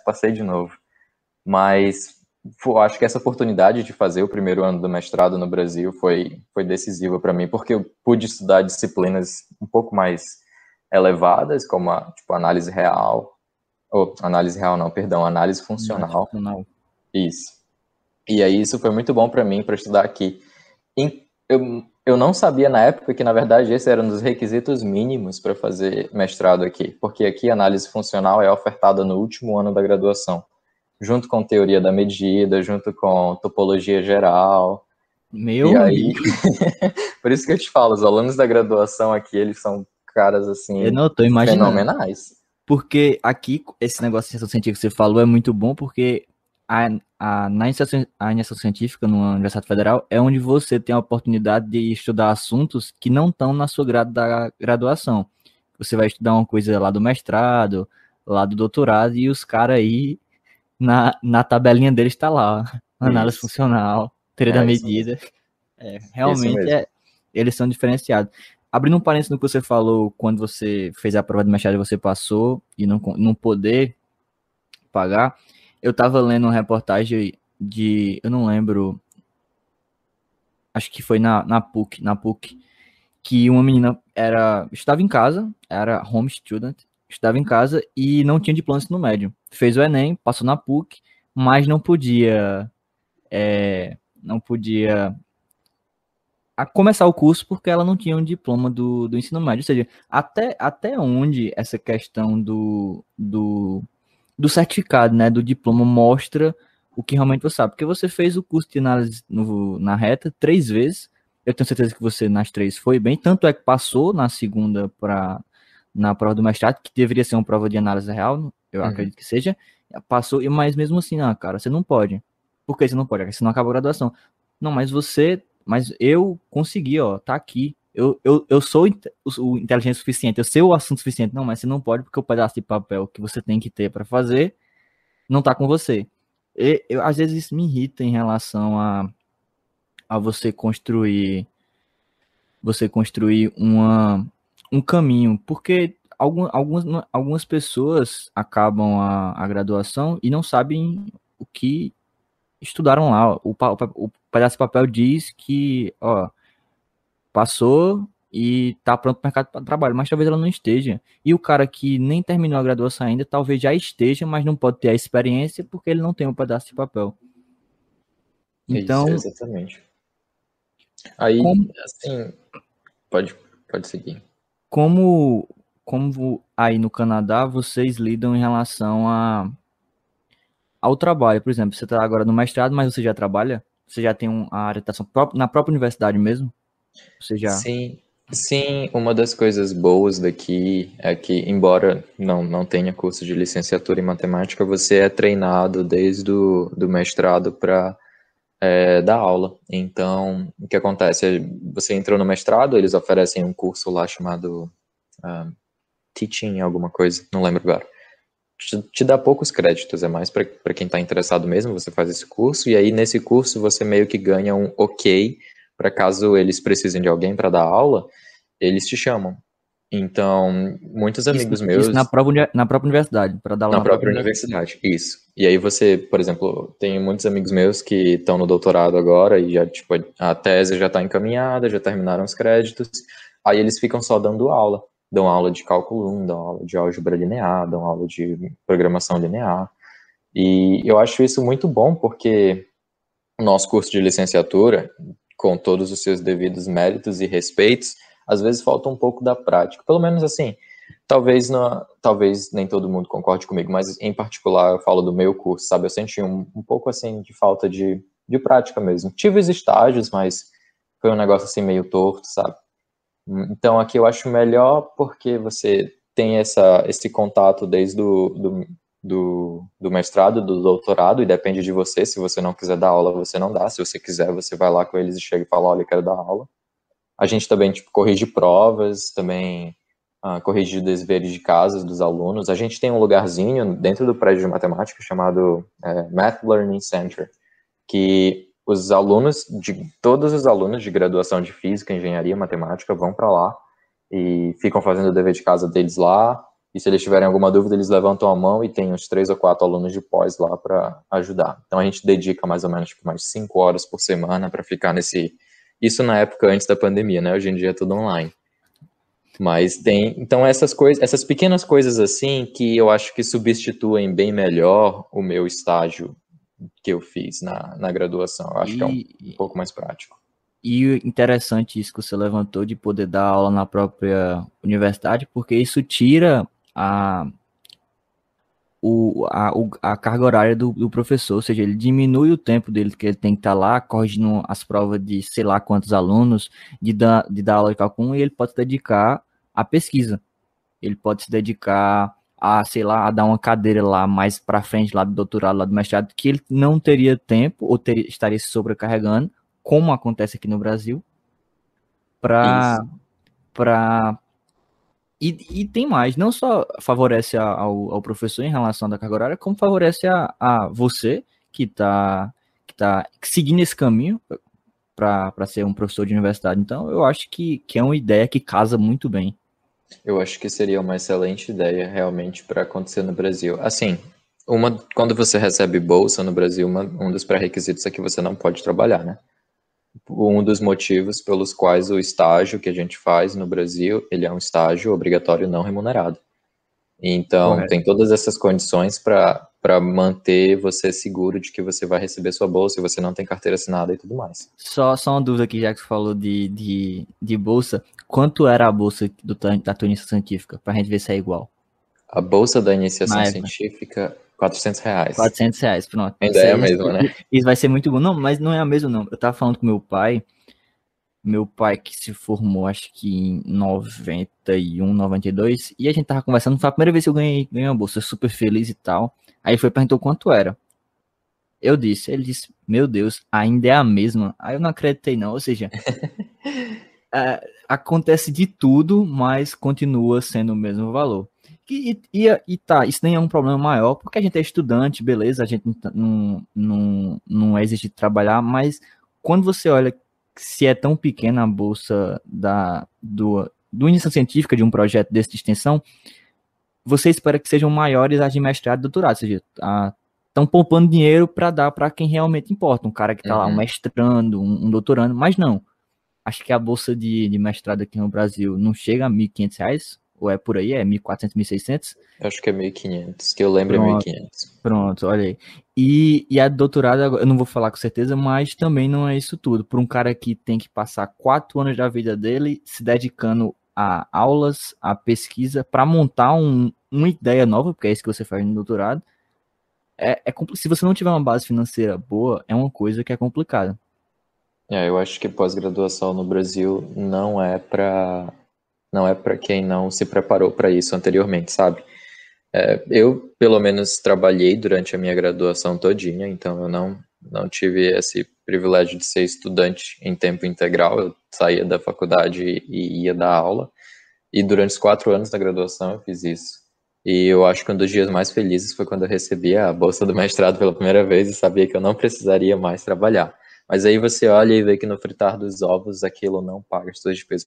passei de novo. Mas acho que essa oportunidade de fazer o primeiro ano do mestrado no Brasil foi decisiva para mim, porque eu pude estudar disciplinas um pouco mais elevadas, como a tipo, análise real, ou análise real não, perdão, análise Análise funcional. funcional. Isso. E aí isso foi muito bom para mim, para estudar aqui. Eu não sabia na época que, na verdade, esse era um dos requisitos mínimos para fazer mestrado aqui, porque aqui a análise funcional é ofertada no último ano da graduação, junto com teoria da medida, junto com topologia geral. Meu E aí, amigo, por isso que eu te falo, os alunos da graduação aqui, eles são caras, eu assim, não tô imaginando. fenomenais. Porque aqui, esse negócio de iniciação científica que você falou é muito bom, porque a iniciação científica numa Universidade Federal é onde você tem a oportunidade de estudar assuntos que não estão na sua grade da graduação. Você vai estudar uma coisa lá do mestrado, lá do doutorado, e os caras aí, na tabelinha deles está lá, análise Isso, funcional, teoria da é isso mesmo. medida. Isso Realmente, mesmo. eles são diferenciados. Abrindo um parênteses no que você falou, quando você fez a prova de mestrado e você passou e não poder pagar, eu tava lendo uma reportagem eu não lembro, acho que foi na PUC, que uma menina estava em casa, era home student, estava em casa e não tinha diploma de ensino médio. Fez o Enem, passou na PUC, mas não podia a começar o curso porque ela não tinha um diploma do ensino médio. Ou seja, até onde essa questão do certificado, né, do diploma, mostra o que realmente você sabe. Porque você fez o curso de análise na reta 3 vezes. Eu tenho certeza que você nas 3 foi bem. Tanto é que passou na segunda na prova do mestrado, que deveria ser uma prova de análise real, eu Uhum. acredito que seja. Passou, mas mesmo assim, cara, você não pode. Por que você não pode? Porque você não acabou a graduação. Não, mas eu consegui, ó, tá aqui. Eu sou o inteligente o suficiente, eu sei o assunto suficiente. Não, mas você não pode porque o pedaço de papel que você tem que ter para fazer não tá com você. Às vezes isso me irrita em relação a você construir um caminho, porque algumas pessoas acabam a graduação e não sabem o que estudaram lá. O pedaço de papel diz que, ó, passou e tá pronto para o mercado de trabalho, mas talvez ela não esteja. E o cara que nem terminou a graduação ainda, talvez já esteja, mas não pode ter a experiência porque ele não tem um pedaço de papel. Isso, Então, exatamente. Aí, como, assim, pode, pode seguir. como, como aí no Canadá vocês lidam em relação ao trabalho? Por exemplo, você está agora no mestrado, mas você já trabalha? Você já tem a área de atuação na própria universidade mesmo? Você já. Sim, sim, uma das coisas boas daqui é que, embora não tenha curso de licenciatura em matemática, você é treinado desde do mestrado para dar aula. Então, o que acontece? Você entrou no mestrado, eles oferecem um curso lá chamado Teaching alguma coisa, não lembro agora. Te dá poucos créditos, é mais para quem está interessado mesmo, você faz esse curso, e aí nesse curso você meio que ganha um ok, para caso eles precisem de alguém para dar aula, eles te chamam. Então, muitos Isso, amigos isso meus na própria universidade, para dar aula na na própria própria universidade. universidade, isso. E aí você, por exemplo, tem muitos amigos meus que estão no doutorado agora e já, tipo, a tese já está encaminhada, já terminaram os créditos, aí eles ficam só dando aula. Dão aula de cálculo 1, dão aula de álgebra linear, dão aula de programação linear. E eu acho isso muito bom porque o nosso curso de licenciatura, com todos os seus devidos méritos e respeitos, às vezes falta um pouco da prática. Pelo menos assim, talvez nem todo mundo concorde comigo, mas em particular eu falo do meu curso, sabe? Eu senti um pouco assim de falta de prática mesmo. Tive os estágios, mas foi um negócio assim meio torto, sabe? Então aqui eu acho melhor porque você tem esse contato desde do mestrado, do doutorado, e depende de você. Se você não quiser dar aula, você não dá. Se você quiser, você vai lá com eles e chega e fala, olha, eu quero dar aula. A gente também tipo, corrige provas, também corrige deveres de casas dos alunos. A gente tem um lugarzinho dentro do prédio de matemática chamado Math Learning Center, que todos os alunos de graduação de física, engenharia, matemática vão para lá e ficam fazendo o dever de casa deles lá. E se eles tiverem alguma dúvida, eles levantam a mão e tem uns 3 ou 4 alunos de pós lá para ajudar. Então a gente dedica mais ou menos mais 5 horas por semana para ficar nesse... Isso na época antes da pandemia, né? Hoje em dia é tudo online. Mas tem... Então essas coisas, essas pequenas coisas assim que eu acho que substituem bem melhor o meu estágio que eu fiz na graduação. Eu acho que é um pouco mais prático. E interessante isso que você levantou de poder dar aula na própria universidade, porque isso tira a carga horária do professor, ou seja, ele diminui o tempo dele que ele tem que estar lá corrigindo as provas de sei lá quantos alunos, de dar aula de cálculo 1, e ele pode se dedicar à pesquisa. Ele pode se dedicar a, sei lá, a dar uma cadeira lá mais para frente, lá do doutorado, lá do mestrado, que ele não teria tempo ou estaria se sobrecarregando, como acontece aqui no Brasil, para e tem mais, não só favorece ao professor em relação à carga horária, como favorece a você que tá seguindo esse caminho para ser um professor de universidade. Então, eu acho que é uma ideia que casa muito bem. Eu acho que seria uma excelente ideia realmente para acontecer no Brasil. Assim, quando você recebe bolsa no Brasil, um dos pré-requisitos é que você não pode trabalhar, né? Um dos motivos pelos quais o estágio que a gente faz no Brasil, ele é um estágio obrigatório não remunerado. Então, Correto. tem todas essas condições para manter você seguro de que você vai receber sua bolsa e você não tem carteira assinada e tudo mais. Só uma dúvida aqui, já que você falou de bolsa. Quanto era a bolsa da tua iniciação científica? Pra gente ver se é igual. A bolsa da iniciação Na época. científica, R$ 400. R$ 400, pronto. Ainda é a mesma, né? Isso vai ser muito bom. Não, mas não é a mesma, não. Eu tava falando com meu pai que se formou, acho que em 91, 92, e a gente tava conversando, foi a primeira vez que eu ganhei uma bolsa, super feliz e tal. Aí ele perguntou quanto era. Ele disse, meu Deus, ainda é a mesma. Aí eu não acreditei não, ou seja, acontece de tudo, mas continua sendo o mesmo valor. Tá, isso nem é um problema maior, porque a gente é estudante, beleza, a gente não exige trabalhar, mas quando você olha se é tão pequena a bolsa do iniciação científica de um projeto desse de extensão, você espera que sejam maiores as de mestrado e doutorado, ou seja, estão poupando dinheiro para dar para quem realmente importa, um cara que está lá, um mestrando, um doutorando, mas não. Acho que a bolsa de mestrado aqui no Brasil não chega a R$ 1.500, ou é por aí, é 1.400, 1.600? Acho que é 1.500, que eu lembro é 1.500. Pronto, olha aí. E a doutorado, eu não vou falar com certeza, mas também não é isso tudo. Para um cara que tem que passar 4 anos da vida dele se dedicando a aulas, a pesquisa, para montar uma ideia nova, porque é isso que você faz no doutorado, se você não tiver uma base financeira boa, é uma coisa que é complicada. Eu acho que pós-graduação no Brasil não é para quem não se preparou para isso anteriormente, sabe? Eu, pelo menos, trabalhei durante a minha graduação todinha, então eu não tive esse privilégio de ser estudante em tempo integral. Eu saía da faculdade e ia dar aula, e durante os 4 anos da graduação eu fiz isso. E eu acho que um dos dias mais felizes foi quando eu recebi a bolsa do mestrado pela primeira vez e sabia que eu não precisaria mais trabalhar. Mas aí você olha e vê que no fritar dos ovos aquilo não paga as suas despesas